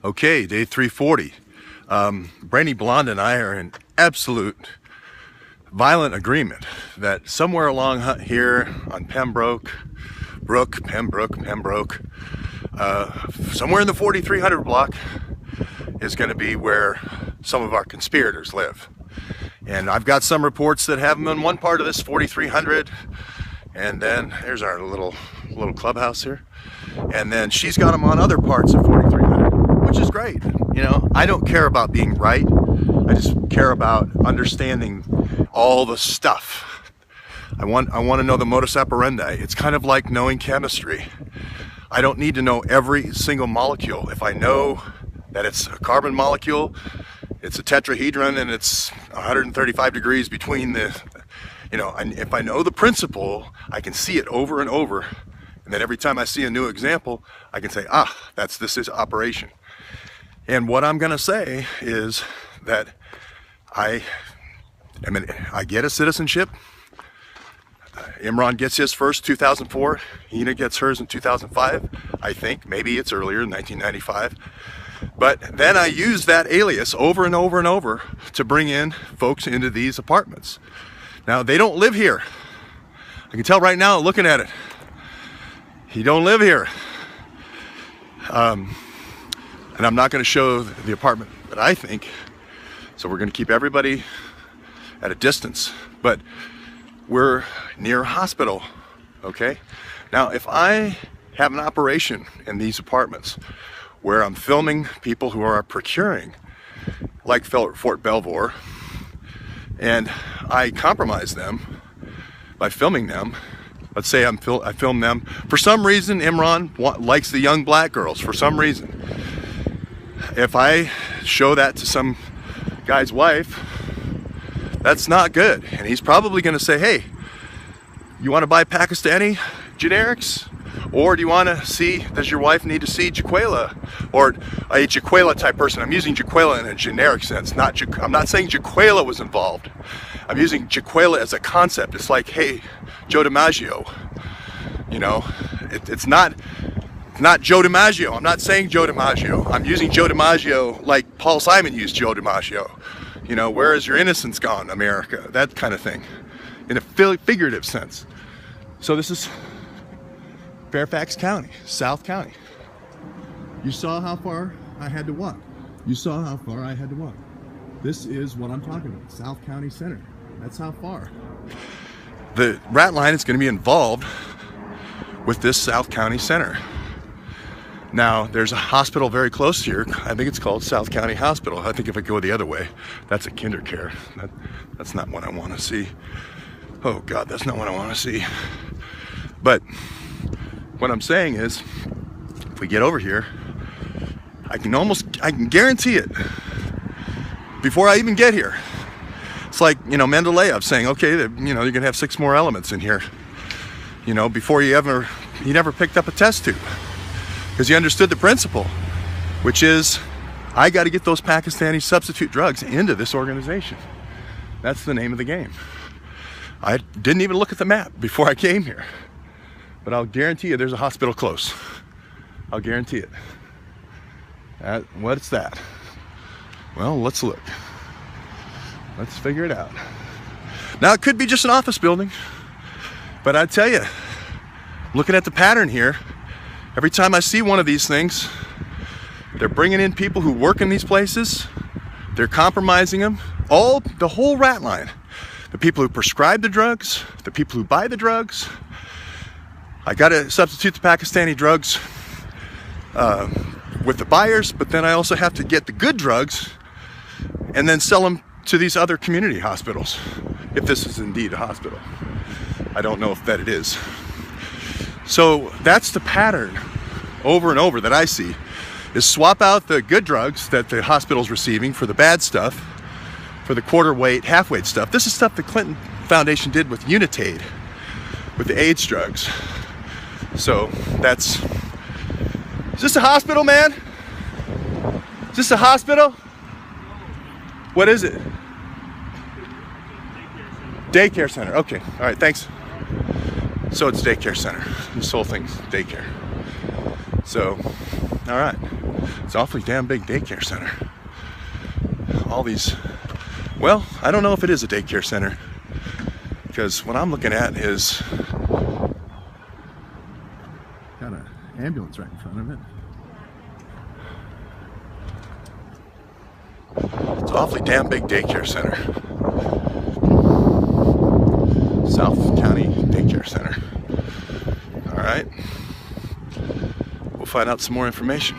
Okay, day 340. Brandy Blonde and I are in absolute violent agreement that somewhere along here on Pembrook, somewhere in the 4300 block is going to be where some of our conspirators live. And I've got some reports that have them in one part of this 4300, and then there's our little clubhouse here, and then she's got them on other parts of 4300, which is great. You know, I don't care about being right. I just care about understanding all the stuff. I want to know the modus operandi. It's kind of like knowing chemistry. I don't need to know every single molecule. If I know that it's a carbon molecule, it's a tetrahedron, and it's 135 degrees between the, and if I know the principle, I can see it over and over. And then every time I see a new example, I can say, this is operation. And what I'm going to say is that I get a citizenship. Imran gets his first 2004. Hina gets hers in 2005. I think maybe it's earlier, 1995. But then I use that alias over and over and over to bring in folks into these apartments. Now, they don't live here. I can tell right now looking at it. He don't live here. And I'm not going to show the apartment that I think. So we're going to keep everybody at a distance. But we're near a hospital, okay? Now, if I have an operation in these apartments where I'm filming people who are procuring, like Fort Belvoir, and I compromise them by filming them, let's say I film them, for some reason Imran likes the young black girls, for some reason. If I show that to some guy's wife, that's not good. And he's probably going to say, hey, you want to buy Pakistani generics? Or do you want to see, does your wife need to see Jaquela? Or a Jaquela type person. I'm using Jaquela in a generic sense. I'm not saying Jaquela was involved. I'm using Jaquela as a concept. It's like, hey, Joe DiMaggio. It's not Joe DiMaggio. I'm not saying Joe DiMaggio. I'm using Joe DiMaggio like Paul Simon used Joe DiMaggio. Where is your innocence gone, America? That kind of thing, in a figurative sense. So this is Fairfax County, South County. You saw how far I had to walk. This is what I'm talking about, South County Center. That's how far. The rat line is going to be involved with this South County Center. Now, there's a hospital very close here. I think it's called South County Hospital. I think if I go the other way, that's a kinder care. That's not what I want to see. Oh God, that's not what I want to see. But what I'm saying is, if we get over here, I can guarantee it before I even get here. It's like, Mendeleev saying, okay, you're going to have 6 more elements in here. Before he never picked up a test tube. Because he understood the principle, which is, I got to get those Pakistani substitute drugs into this organization. That's the name of the game. I didn't even look at the map before I came here. But I'll guarantee you there's a hospital close. I'll guarantee it. What's that? Well, let's look. Let's figure it out. Now, it could be just an office building. But I tell you, looking at the pattern here, every time I see one of these things, they're bringing in people who work in these places. They're compromising them. The whole rat line. The people who prescribe the drugs, the people who buy the drugs. I got to substitute the Pakistani drugs with the buyers, but then I also have to get the good drugs and then sell them to these other community hospitals, if this is indeed a hospital. I don't know if that it is. So that's the pattern over and over that I see, is swap out the good drugs that the hospital's receiving for the bad stuff, for the quarter weight, half weight stuff. This is stuff the Clinton Foundation did with Unitaid, with the AIDS drugs. So is this a hospital, man? Is this a hospital? What is it? Daycare center. Okay, all right, thanks. So it's daycare center. This whole thing's daycare. So, all right. It's an awfully damn big daycare center. All these, well, I don't know if it is a daycare center, because what I'm looking at is got an ambulance right in front of it. It's an awfully damn big daycare center. South County Daycare Center. All right. We'll find out some more information.